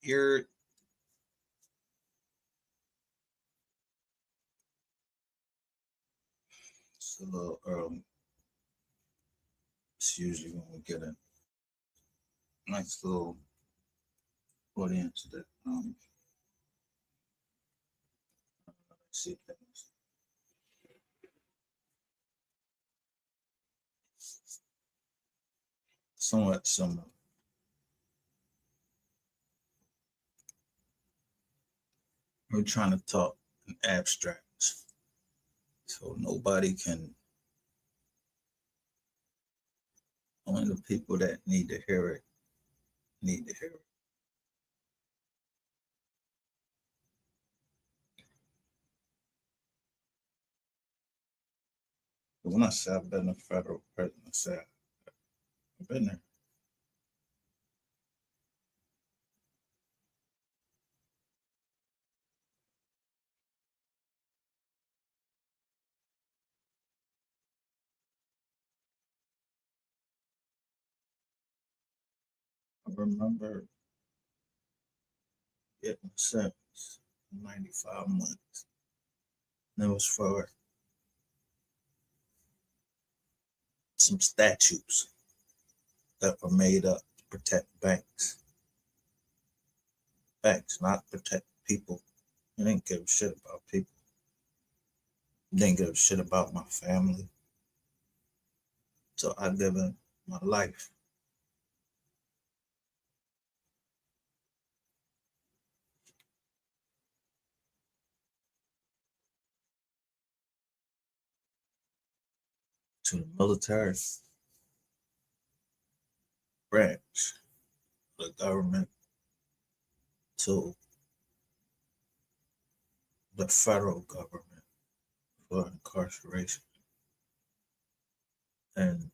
You're it's a little early. It's usually when we get a nice little audience that see things somewhat similar. We're trying to talk in abstracts, so nobody can. Only the people that need to hear it need to hear it. But when I say I've been a federal prison, I say I've been there. I remember getting sentenced 95 months. And it was for some statutes that were made up to protect banks. Banks, not protect people. I didn't give a shit about people. I didn't give a shit about my family. So I given my life to the military branch, the government, to the federal government for incarceration. And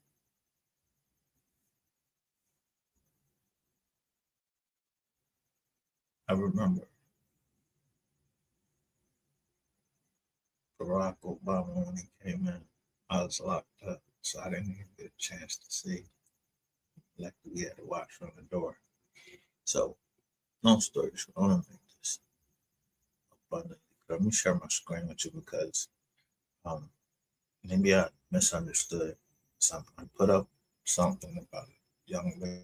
I remember Barack Obama when he came in, I was locked up, so I didn't even get a chance to see. Like we had to watch from the door. So, long story short, I want to make this abundantly clear. Let me share my screen with you because um, maybe I misunderstood something. I put up something about a young lady.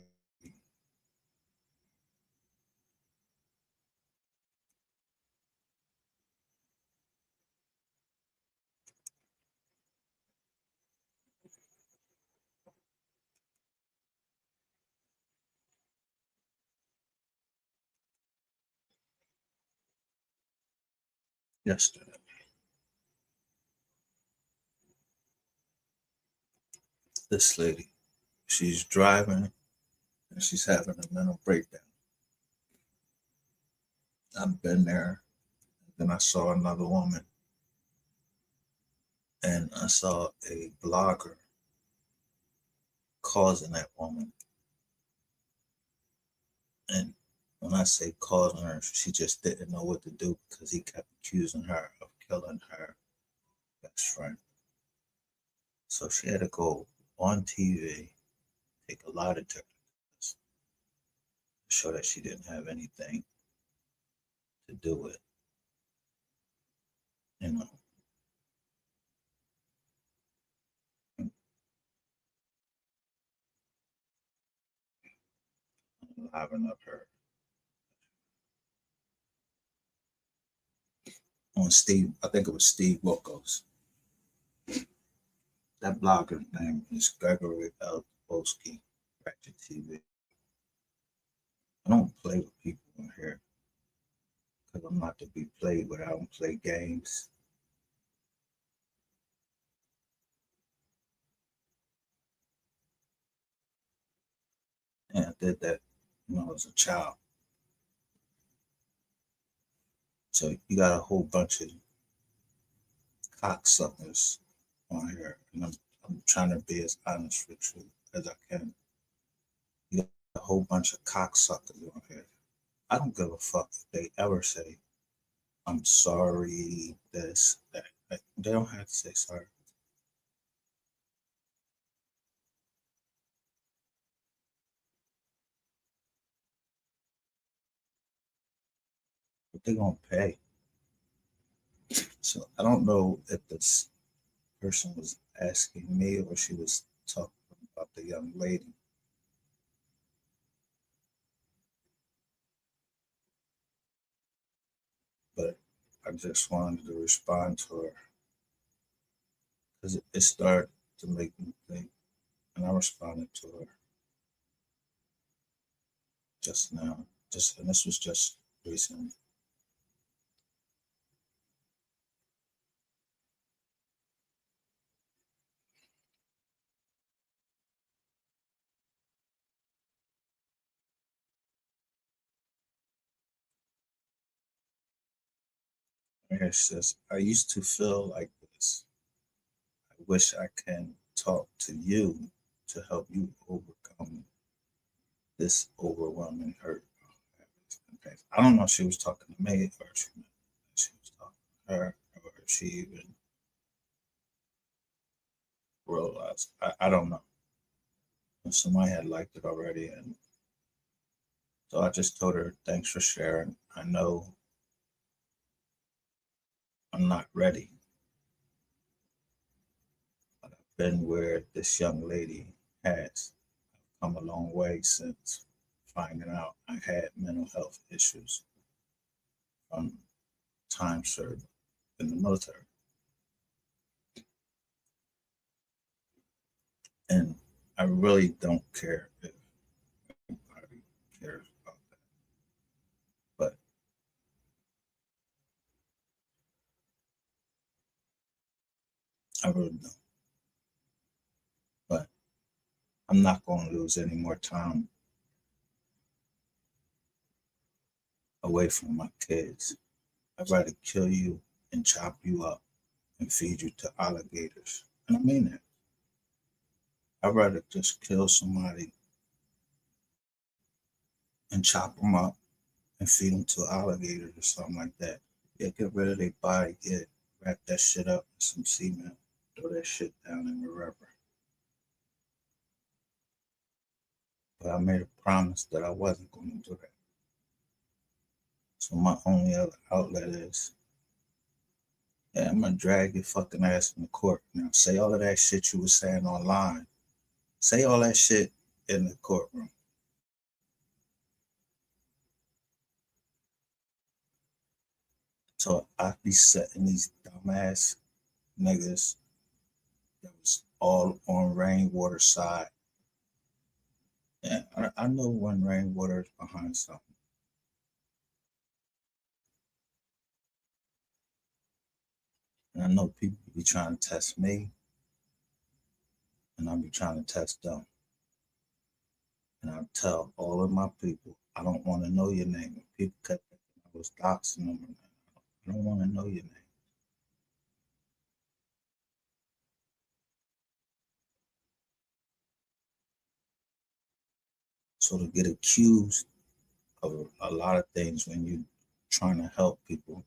Yesterday. This lady, she's driving and she's having a mental breakdown. I've been there. Then I saw another woman and I saw a blogger causing that woman. And when I say causing her, she just didn't know what to do because he kept accusing her of killing her best friend. So she had to go on TV, take a lot of tests to show that she didn't have anything to do with, you know, liven up her. On Steve, I think it was Steve Wilkos. That blogger's name is Gregory L. Tobolsky, Ratchet TV. I don't play with people in here because I'm not to be played with. I don't play games. And I did that when I was a child. So you got a whole bunch of cocksuckers on here, and I'm trying to be as honest with you as I can. You got a whole bunch of cocksuckers on here. I don't give a fuck if they ever say, I'm sorry, this, that. Like, they don't have to say sorry. they're gonna pay. So I don't know if this person was asking me or she was talking about the young lady. But I just wanted to respond to her because it started to make me think, and I responded to her just now. And this was just recently. And here she says, I used to feel like this. I wish I can talk to you to help you overcome this overwhelming hurt. Okay. I don't know if she was talking to me or she was talking to her or if she even realized. I don't know. Somebody had liked it already. And so I just told her, thanks for sharing. I know I'm not ready, but I've been where this young lady has come a long way since finding out I had mental health issues from time served in the military. And I really don't care if anybody cares about that. But I really don't. But I'm not going to lose any more time away from my kids. I'd rather kill you and chop you up and feed you to alligators. And I mean that. I'd rather just kill somebody and chop them up and feed them to alligators or something like that. Yeah, get rid of their body, wrap that shit up in some cement, throw that shit down in the river. But I made a promise that I wasn't going to do that. So my only other outlet is, yeah, I'm gonna drag your fucking ass in the court. Now say all of that shit you was saying online. Say all that shit in the courtroom. So I be setting these dumbass niggas that was all on Rainwater side. Yeah, I know when Rainwater is behind something. And I know people be trying to test me, and I be trying to test them. And I tell all of my people, I don't want to know your name. If people kept thinking I was doxing them, I don't want to know your name. So to get accused of a lot of things when you're trying to help people,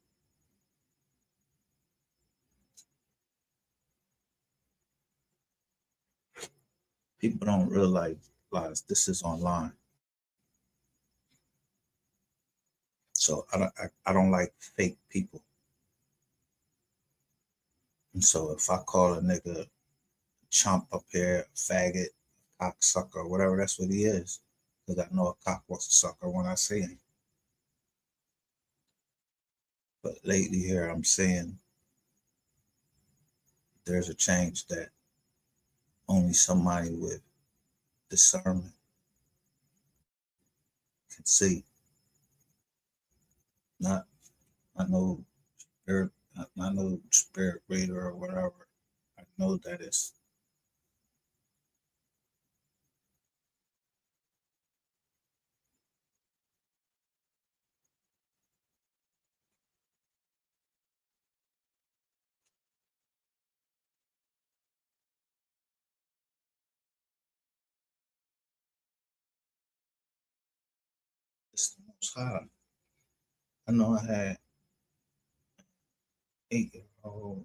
people don't realize this is online. So I don't like fake people. And so if I call a nigga chump up here, faggot, cocksucker, whatever, that's what he is. Because I know a cock was a sucker when I see him. But lately here, I'm seeing there's a change that only somebody with discernment can see. Not, not no spirit, not no spirit reader or whatever. I know that it's the most high. I know I had 8-year-old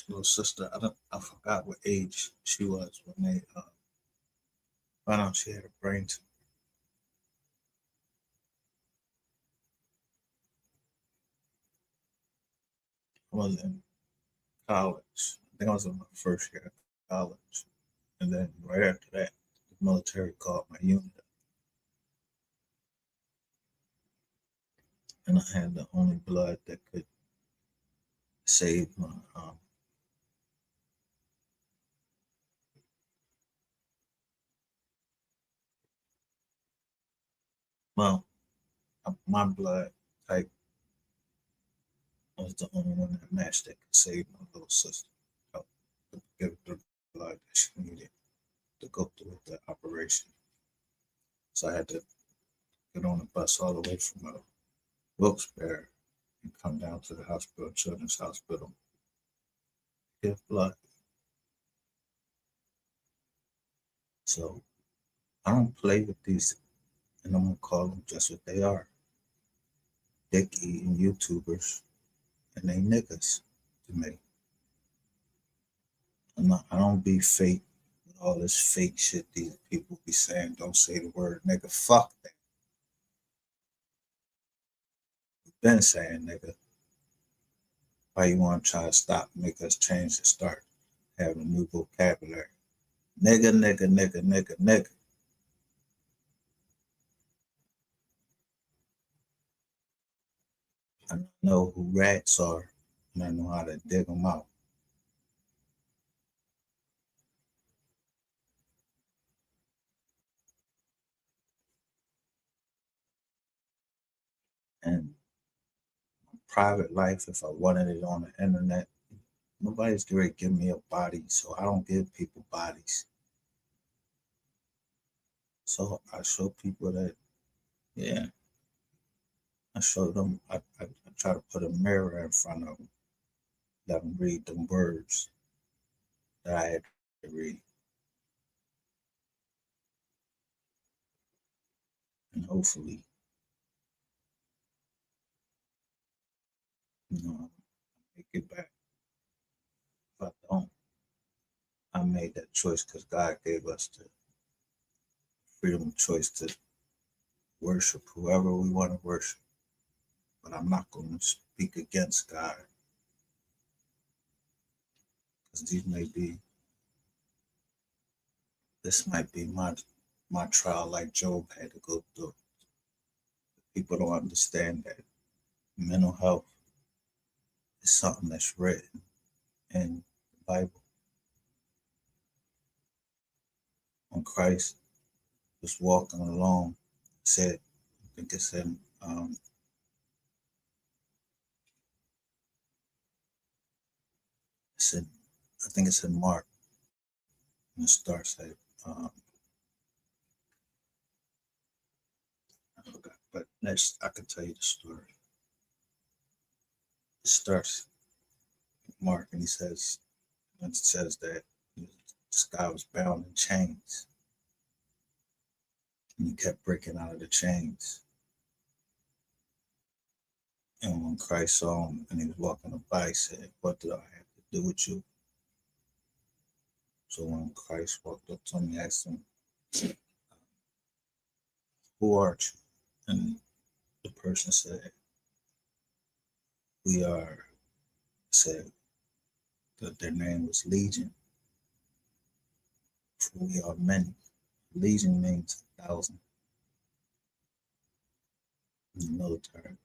little sister. I forgot what age she was when they Found out she had a brain tumor. I was in college. I think I was in my first year of college. And then right after that, the military called my unit. And I had the only blood that could save my well, my blood type was the only one that matched that could save my little sister. Help give her the blood that she needed to go through the operation. So I had to get on the bus all the way from Wilkes-Barre and come down to the hospital, Children's Hospital, give blood. So I don't play with these, and I'm gonna call them just what they are: dick eating YouTubers, and they niggas to me. I don't be fake with all this fake shit these people be saying. Don't say the word nigga. Fuck that. We've been saying nigga. Why you want to try to stop, make us change and start having a new vocabulary? Nigga, nigga, nigga, nigga, nigga. I know who rats are, and I know how to dig them out. And private life, if I wanted it on the internet, nobody's going to give me a body, so I don't give people bodies. So I show people that, yeah, I show them, I try to put a mirror in front of them, let them read them words that I had to read. And hopefully, make it back. If I don't, I made that choice because God gave us the freedom of choice to worship whoever we want to worship. But I'm not going to speak against God because this might be my trial like Job had to go through. People don't understand that mental health is something that's written in the Bible. When Christ was walking along, said, I think it's in, it's in, I think it's in Mark, and it starts at, I forgot, but next I can tell you the story. It starts Mark, and it says that this guy was bound in chains, and he kept breaking out of the chains. And when Christ saw him and he was walking by, he said, "What do I have to do with you?" So when Christ walked up to him, he asked him, "Who art you?" And the person said, "We are," said that their name was Legion, for we are many. Legion means 1,000 in the military.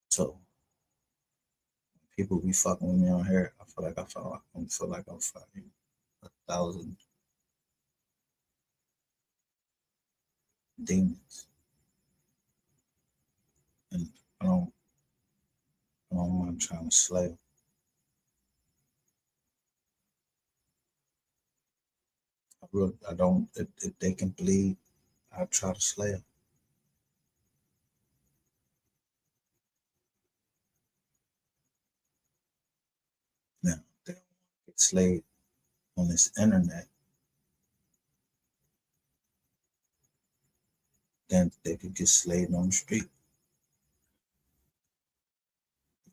So people be fucking with me on here. I feel like I'm fighting 1,000 demons, and I don't, I don't want to try to slay them. I don't. If they can bleed, I try to slay them. Now they don't get slayed on this internet, then they could get slayed on the street.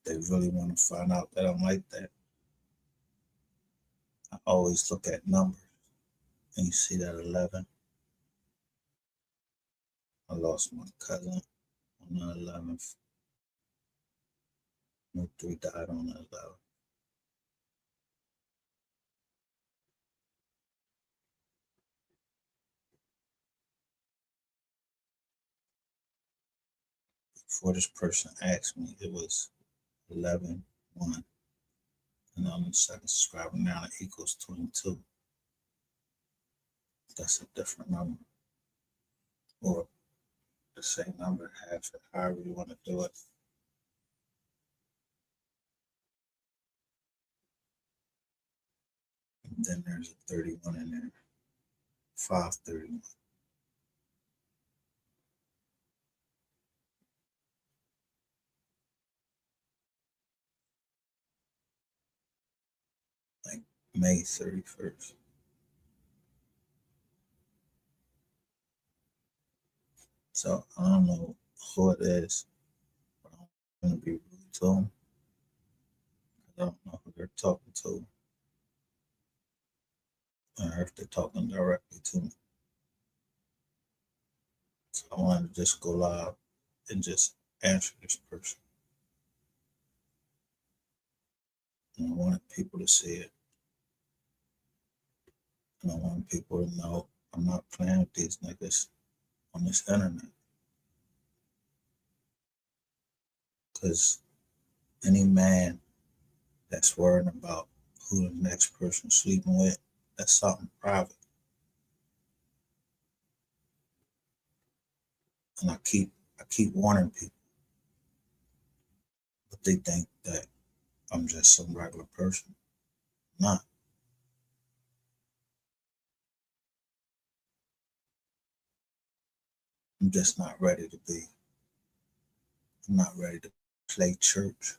they really want to find out that I'm like that, I always look at numbers. And you see that 11? I lost my cousin on the 11th. No, 3 died on the 11th. Before this person asked me, it was 11, 1. And on the second subscriber now it equals 22. That's a different number. Or the same number, half it, however you want to do it. And then there's a 31 in there. 531. Like May 31st. So I don't know who it is, but I'm gonna be rude to them. I don't know who they're talking to, or if they're talking directly to me. So I wanted to just go live and just answer this person. And I wanted people to see it. And I want people to know I'm not playing with these niggas on this internet. Because any man that's worrying about who the next person sleeping with, that's something private. And I keep warning people, but they think that I'm just some regular person. I'm not. I'm just not ready to be. I'm not ready to play church.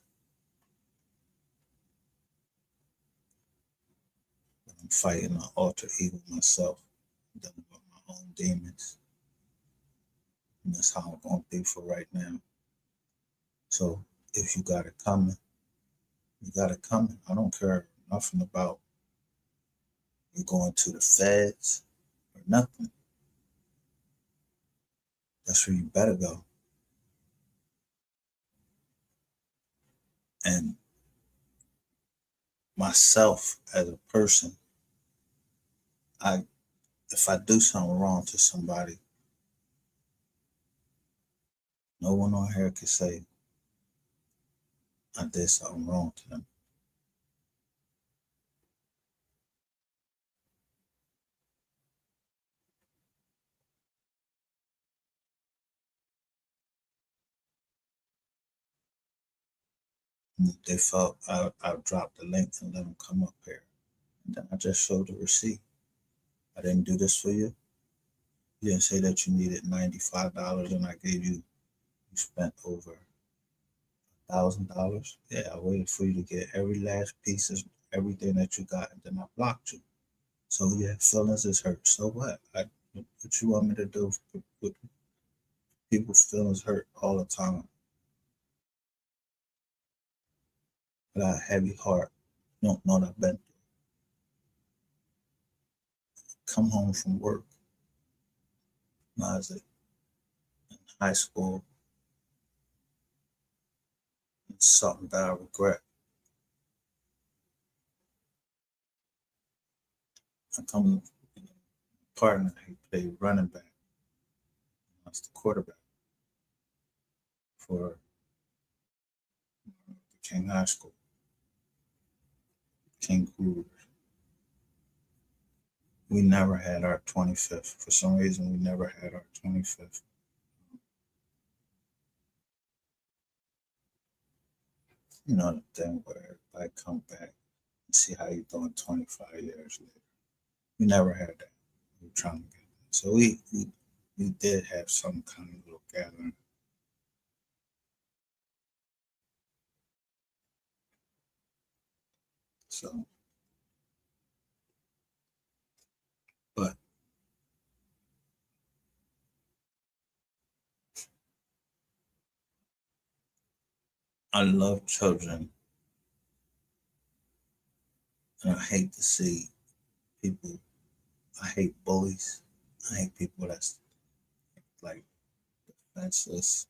I'm fighting an alter ego myself. I'm dealing with my own demons. And that's how I'm going to be for right now. So if you got it coming, you got it coming. I don't care nothing about you going to the feds or nothing. That's where you better go. And myself as a person, if I do something wrong to somebody, no one on here can say I did something wrong to them. And if they felt I'll drop the link and let them come up here. And then I just showed the receipt. I didn't do this for you. You didn't say that you needed $95 and I gave you, you spent over $1,000. Yeah, I waited for you to get every last piece of everything that you got, and then I blocked you. So yeah, feelings is hurt. So what? What you want me to do? With people's feelings hurt all the time. I got a heavy heart. You don't know what I've been through. Come home from work. When I was in high school. It's something that I regret. I come partner, he played running back. I was the quarterback for King High School, King Cougars. We never had our 25th. For some reason, we never had our 25th. You know the thing where everybody come back and see how you doing 25 years later. We never had that. We were trying to get that. So we did have some kind of little gathering. So, but I love children, and I hate to see people. I hate bullies. I hate people that's like defenseless,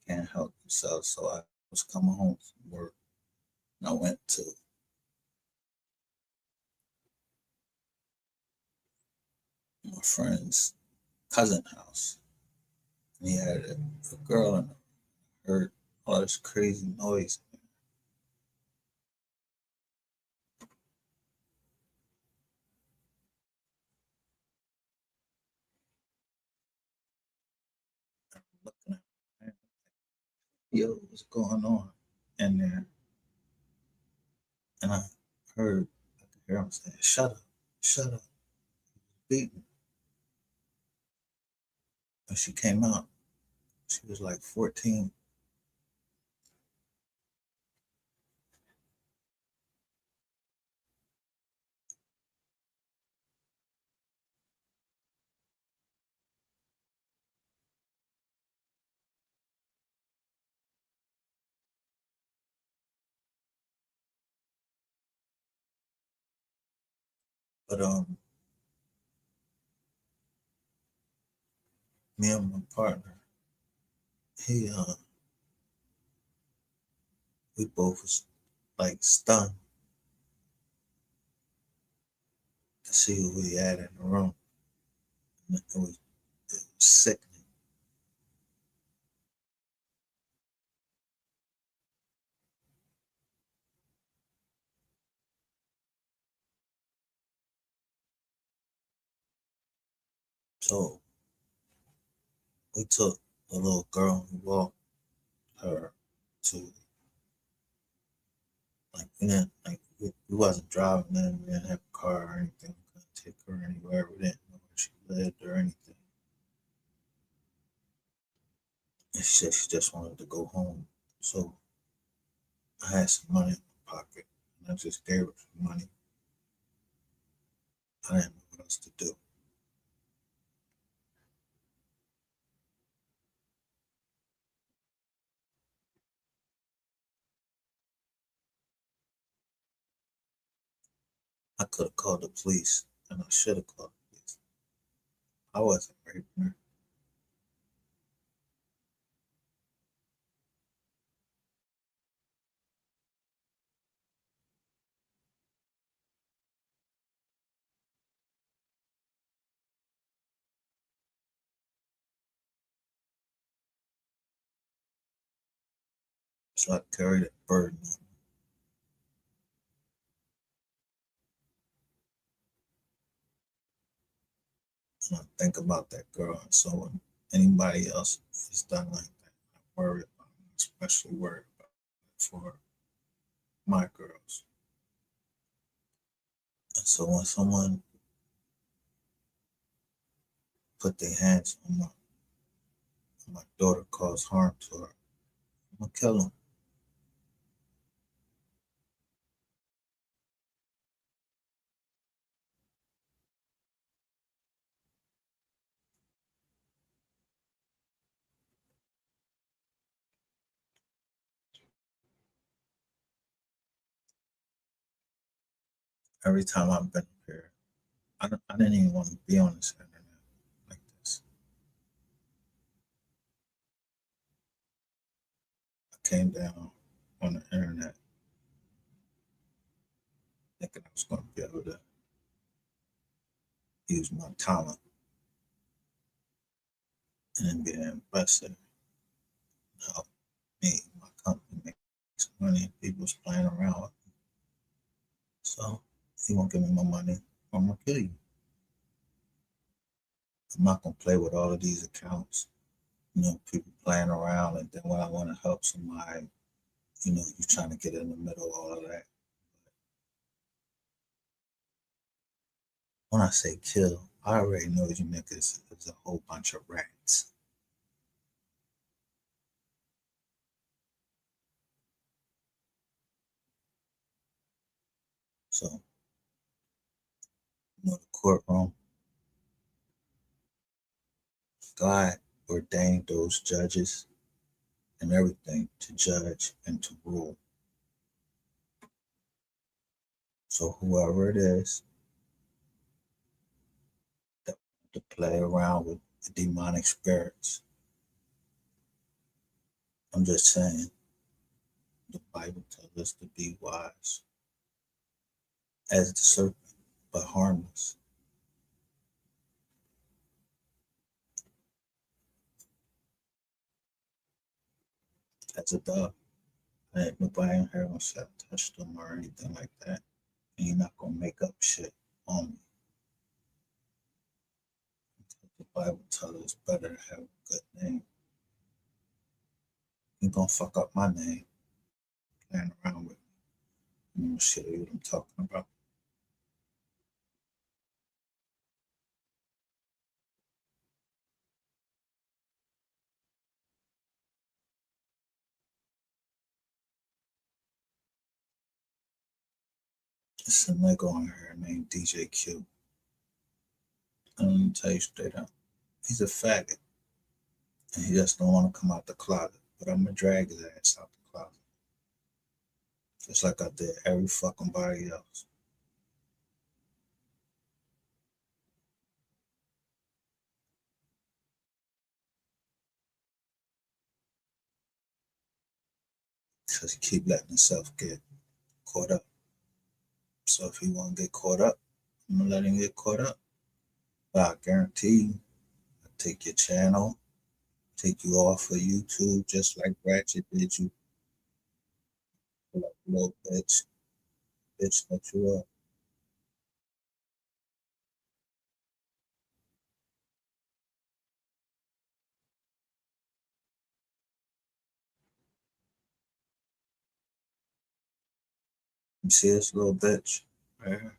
can't help themselves. So I was coming home from work, and I went to my friend's cousin house, and he had a girl in it. Heard all this crazy noise. I'm looking at my man, yo, what's going on in there? And I could hear him saying, "Shut up, shut up," beating. When she came out, she was like 14. But me and my partner, he we both was like stunned to see who we had in the room. It was sickening. So we took the little girl and walked her to like we wasn't driving then, we didn't have a car or anything. We couldn't take her anywhere. We didn't know where she lived or anything. And she said she just wanted to go home. So I had some money in my pocket and I just gave her some money. I didn't know what else to do. I could have called the police and I should have called the police. I wasn't raping her. So I carried that burden on me. And I think about that girl. And so when anybody else is done like that, I worry about them, especially worry about it for my girls. And so when someone put their hands on my daughter, cause harm to her, I'm gonna kill them. Every time I've been up here, I didn't even want to be on this internet like this. I came down on the internet thinking I was going to be able to use my talent and then be an investor and help me, my company make some money. And people's playing around with me. So if you won't give me my money, I'm going to kill you. I'm not going to play with all of these accounts. People playing around, and then when I want to help somebody, you trying to get in the middle of all of that. When I say kill, I already know you niggas is a whole bunch of rats. So, the courtroom, God ordained those judges and everything to judge and to rule. So whoever it is that to play around with the demonic spirits, I'm just saying the Bible tells us to be wise as the serpent, but harmless as a dove. Ain't nobody in here gonna say I touched them or anything like that. And you're not gonna make up shit on me. The Bible tells us it's better to have a good name. You're gonna fuck up my name playing around with me. I'm gonna show you what I'm talking about. It's a nigga on here named DJ Q. I'm gonna tell you straight up. He's a faggot. And he just don't want to come out the closet. But I'm gonna drag his ass out the closet. Just like I did every fucking body else. Because he keep letting himself get caught up. So if he wanna get caught up, I'm gonna let him get caught up. But I guarantee you, I'll take your channel, take you off of YouTube just like Ratchet did you. Like a little bitch that you are. You see this little bitch right here?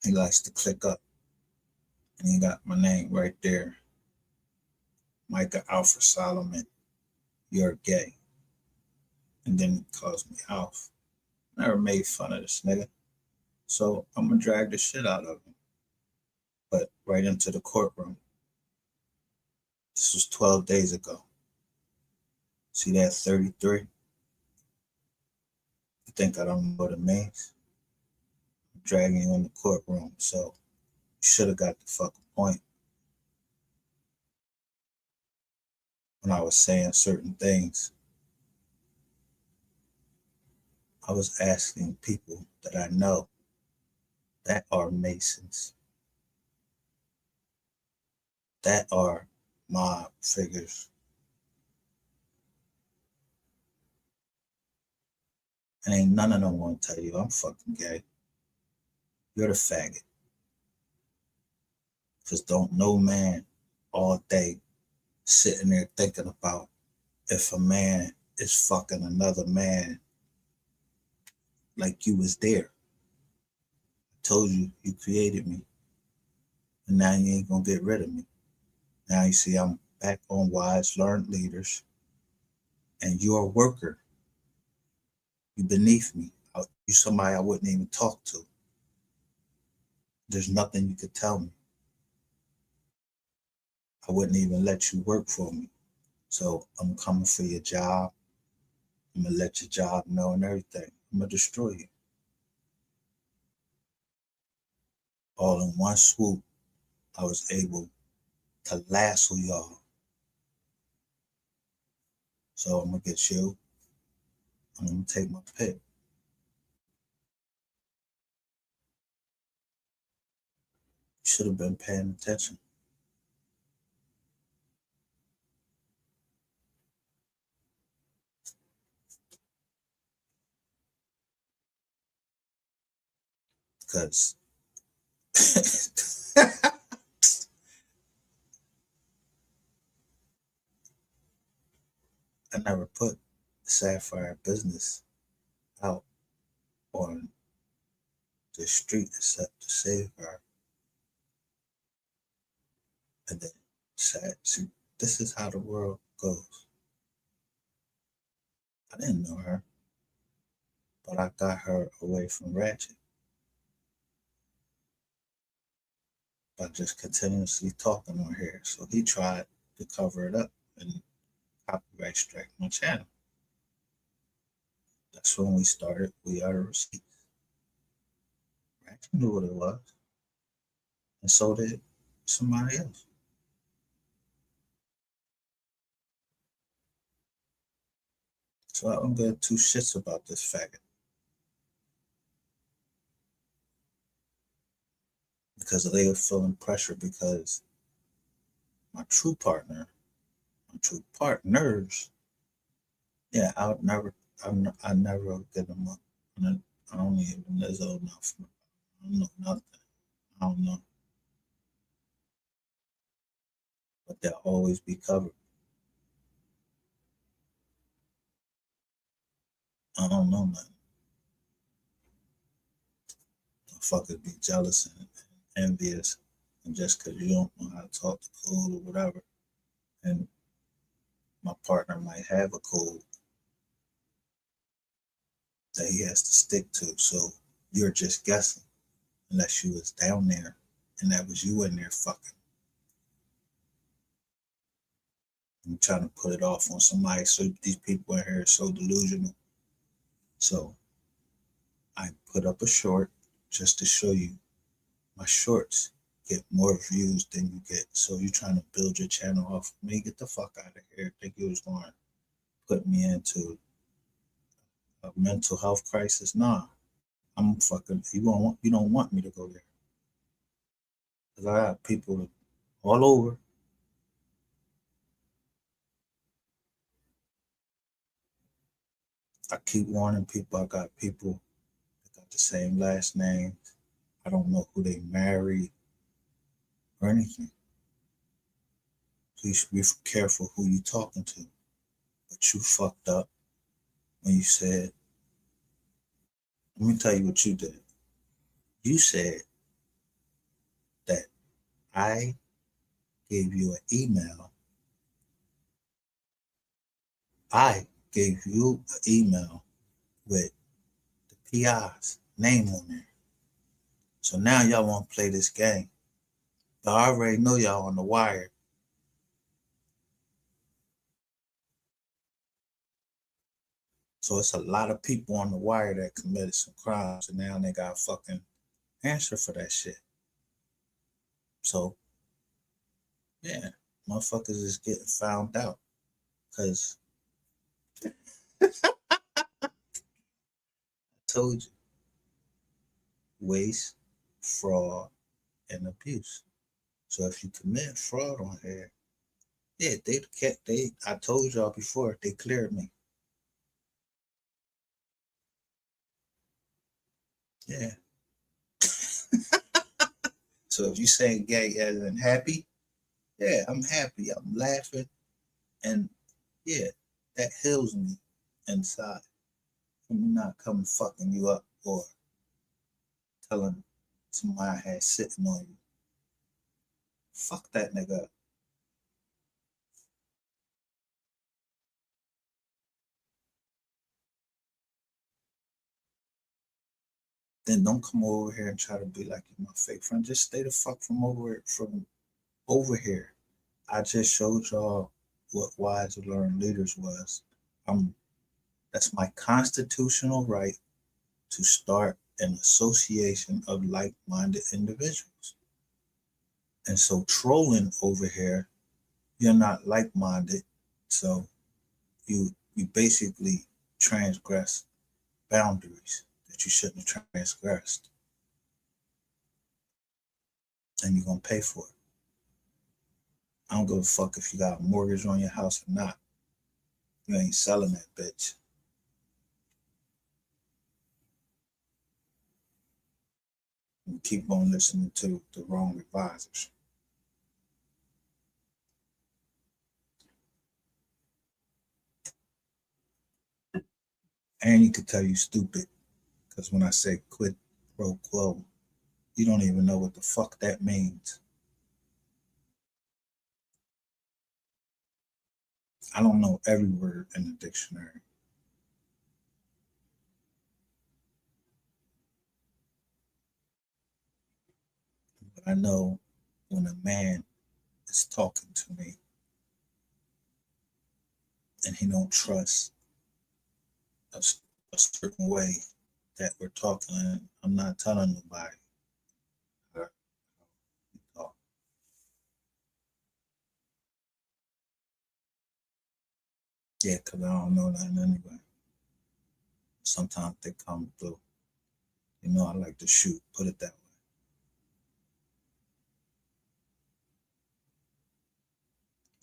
He likes to click up. And he got my name right there. Micah Alfred Solomon, you're gay. And then he calls me Alf. Never made fun of this nigga. So I'm gonna drag the shit out of him. But right into the courtroom. This was 12 days ago. See that 33? You think I don't know what it means? I'm dragging you in the courtroom. So you should have got the fucking point when I was saying certain things. I was asking people that I know that are Masons, that are mob figures. And ain't none of them want to tell you I'm fucking gay. You're the faggot. Because don't no man all day sitting there thinking about if a man is fucking another man like you was there. I told you you created me. And now you ain't gonna get rid of me. Now you see I'm back on Wise Learned Leaders. And you're a worker. You beneath me. You somebody I wouldn't even talk to. There's nothing you could tell me. I wouldn't even let you work for me. So I'm coming for your job. I'm gonna let your job know and everything. I'm gonna destroy you. All in one swoop, I was able to lasso y'all. So I'm gonna get you. I'm gonna take my pick. You should have been paying attention. Because I never put Sapphire business out on the street except to save her. And then sad. See, this is how the world goes. I didn't know her, but I got her away from Ratchet by just continuously talking on here. So he tried to cover it up and copyright strike my channel. That's when we started We Are the Receipts. Ratchet knew what it was, and so did somebody else. So I don't give two shits about this faggot. Because they were feeling pressure because my true partner, my true partners, yeah, I never get them up. I don't even Lizzo enough. I don't know nothing. I don't know. But they'll always be covered. I don't know nothing. Fuckers be jealous and envious, and just because you don't know how to talk the code or whatever, and my partner might have a code that he has to stick to, so you're just guessing unless you was down there and that was you in there fucking. I'm trying to put it off on somebody, so these people in here are so delusional. So I put up a short just to show you my shorts get more views than you get. So you're trying to build your channel off of me, get the fuck out of here. Think you was going to put me into a mental health crisis? Nah, I'm fucking. You don't want me to go there because I got people all over. I keep warning people. I got people that got the same last name. I don't know who they married or anything. So you should be careful who you talking to. But you fucked up when you said, let me tell you what you did. You said that I gave you an email. I gave you an email with the PI's name on there. So now y'all want to play this game. But I already know y'all on the wire. So it's a lot of people on the wire that committed some crimes, and now they got fucking answer for that shit. So yeah, motherfuckers is getting found out because I told you, waste, fraud, and abuse. So if you commit fraud on here, yeah, they I told y'all before they cleared me. Yeah. So if you saying gay as in happy, yeah, I'm happy. I'm laughing, and yeah, that heals me inside from me not coming fucking you up or telling somebody I had sitting on you. Fuck that nigga up. Then don't come over here and try to be like you're my fake friend. Just stay the fuck from over here. I just showed y'all what wise to learn leaders was. I'm That's my constitutional right to start an association of like-minded individuals. And so trolling over here, you're not like-minded. So you basically transgress boundaries that you shouldn't have transgressed. And you're gonna pay for it. I don't give a fuck if you got a mortgage on your house or not. You ain't selling that bitch. You keep on listening to the wrong advisors. And you could tell you stupid. Because when I say quid pro quo, you don't even know what the fuck that means. I don't know every word in the dictionary. I know when a man is talking to me and he don't trust a, a certain way that we're talking, and I'm not telling nobody how we talk. Yeah, because I don't know that anyway. Sometimes they come through. You know, I like to shoot, put it that way.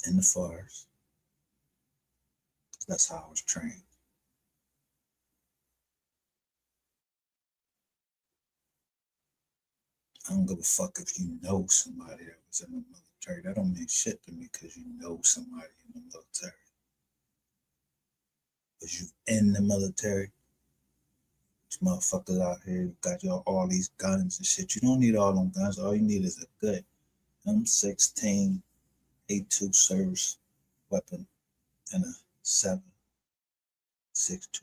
In the forest. That's how I was trained. I don't give a fuck if you know somebody that was in the military. That don't mean shit to me because you know somebody in the military. Because you in the military, these motherfuckers out here you got your all these guns and shit. You don't need all them guns. All you need is a good M16 A2 service weapon and a 7.62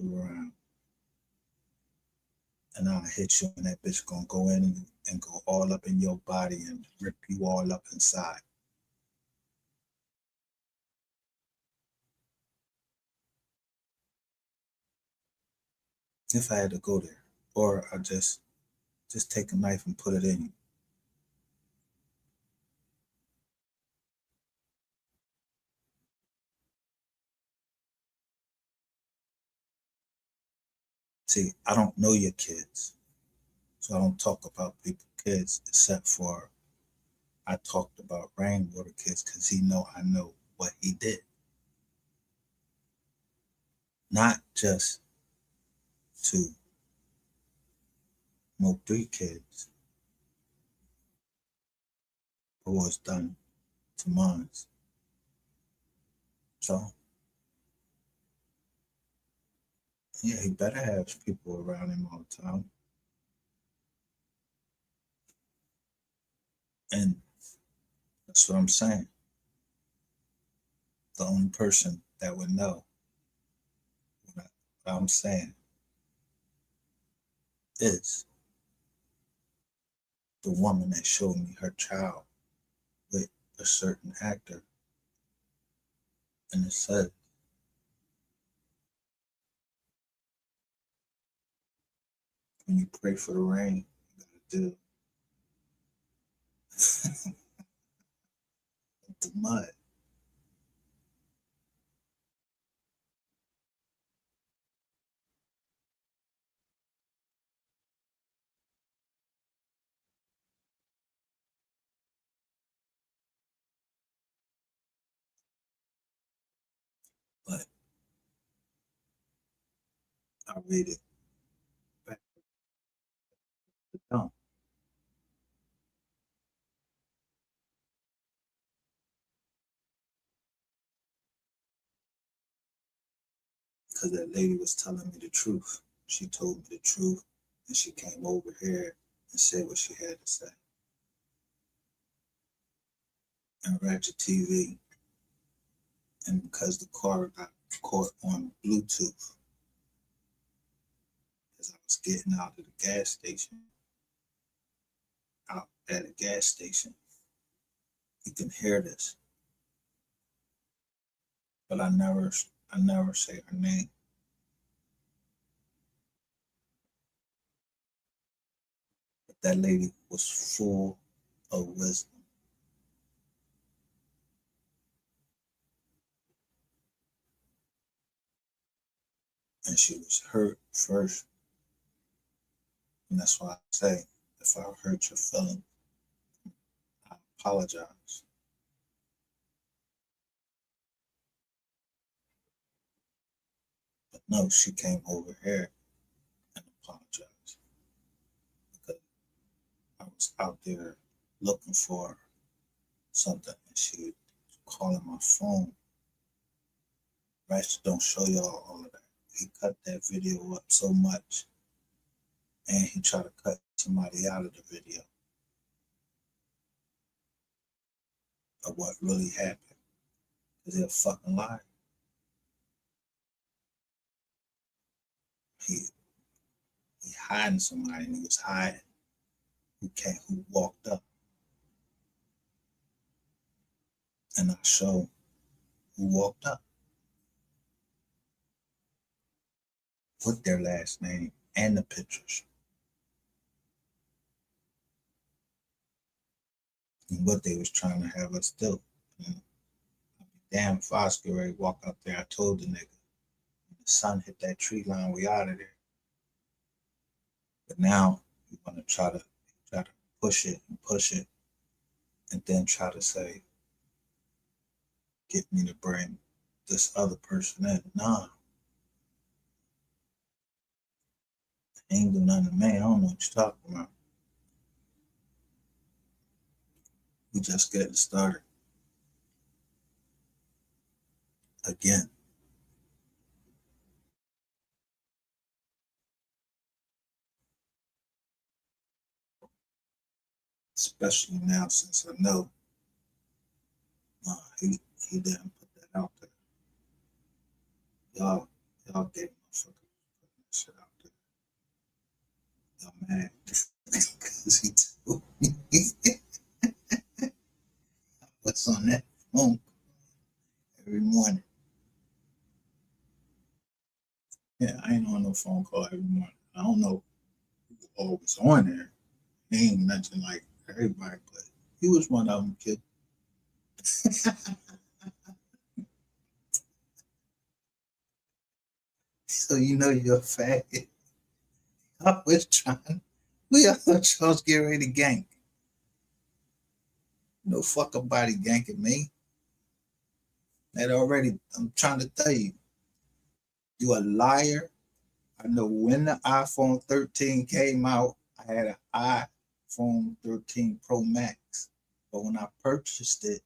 round. And I'll hit you and that bitch gonna go in and go all up in your body and rip you all up inside. If I had to go there. Or I just take a knife and put it in you. See, I don't know your kids. So I don't talk about people's kids except for I talked about Rainwater kids because he know I know what he did. Not just to Mo 3 kids, but was done to mine. So yeah, he better have people around him all the time. And that's what I'm saying. The only person that would know what I'm saying is the woman that showed me her child with a certain actor. And it said, when you pray for the rain, you gotta do the mud. But I read it back to the dump because that lady was telling me the truth. She told me the truth and she came over here and said what she had to say. And Ratchet TV, and because the car got caught on Bluetooth as I was getting out of the gas station, out at a gas station, you can hear this. But I never say her name. But that lady was full of wisdom. And she was hurt first. And that's why I say, if I hurt your feelings, I apologize. But no, she came over here and apologized because I was out there looking for something and she was calling my phone. Ratchet don't show y'all all of that. He cut that video up so much and he tried to cut somebody out of the video of what really happened. Because they're fucking lying. He he hiding somebody and he was hiding who walked up and I show who walked up with their last name and the pictures and what they was trying to have us do. And damn, if I was getting ready to walk out there, I told the nigga, when the sun hit that tree line, we out of there. But now we want to try to push it, and then try to say, get me to bring this other person in. Nah, I ain't do nothing to me. I don't know what you're talking about. We just getting started. Again. Especially now since I know he didn't put that out there. Y'all gave motherfuckers putting that shit out there. Y'all mad because he told me what's on that phone every morning. Yeah, I ain't on no phone call every morning. I don't know who always on there. He ain't mentioned like everybody, but he was one of them, kid. So you know you're a faggot. I was trying. We all thought y'all was getting ready to gank. No fucking body ganking me. That already, I'm trying to tell you, you a liar. I know when the iPhone 13 came out, I had an iPhone 13 Pro Max. But when I purchased it,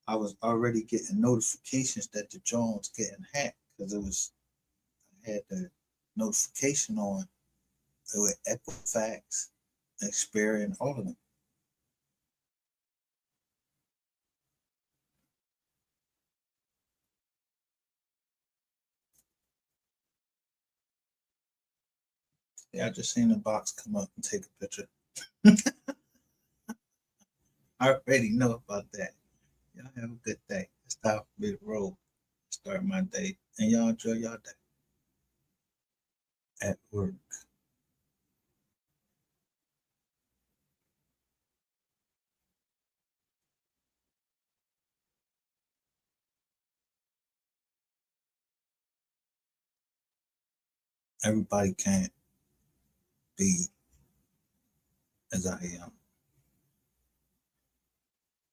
I was already getting notifications that the Jones was getting hacked because I had the notification on. It was Equifax, Experian, all of them. Yeah, I just seen the box come up and take a picture. I already know about that. Y'all have a good day. It's time for me to roll. Start my day. And y'all enjoy y'all day at work. Everybody can't be as I am.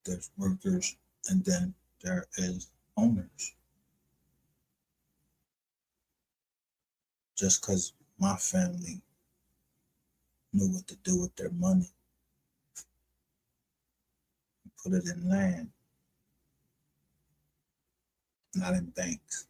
There's workers and then there is owners. Just because my family knew what to do with their money, put it in land, not in banks.